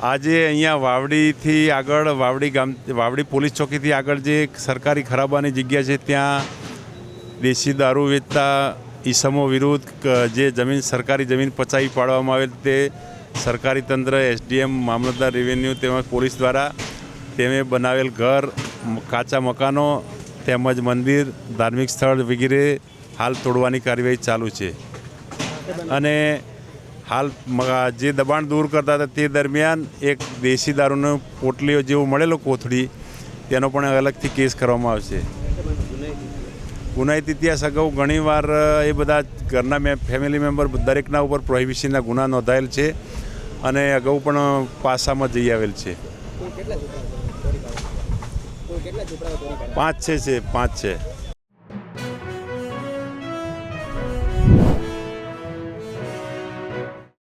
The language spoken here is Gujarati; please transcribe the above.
આજે અહીંયા વાવડીથી આગળ વાવડી પોલીસ ચોકીથી આગળ જે સરકારી ખરાબાની જગ્યા છે ત્યાં દેશી દારૂ વેચતા ઈસમો વિરુદ્ધ જે જમીન સરકારી જમીન પચાવી પાડવામાં આવેલ તે સરકારી તંત્ર એસડીએમ મામલતદાર રેવન્યુ તેમજ પોલીસ દ્વારા તેમે બનાવેલ ઘર કાચા મકાનો તેમજ મંદિર ધાર્મિક સ્થળ વગેરે હાલ તોડવાની કાર્યવાહી ચાલુ છે અને હાલ જે દબાણ દૂર કરતા હતા તે દરમિયાન એક દેશી દારૂનો પોટલીઓ જેવું મળેલો કોથળી તેનો પણ અલગથી કેસ કરવામાં આવશે. ગુનાહિત ઇતિહાસ અગાઉ ઘણીવાર એ બધા ઘરના ફેમિલી મેમ્બર દરેકના ઉપર પ્રોહિબિશનના ગુના નોંધાયેલ છે અને અગાઉ પણ પાસામાં જઈ આવેલ છે. 5-6 છે.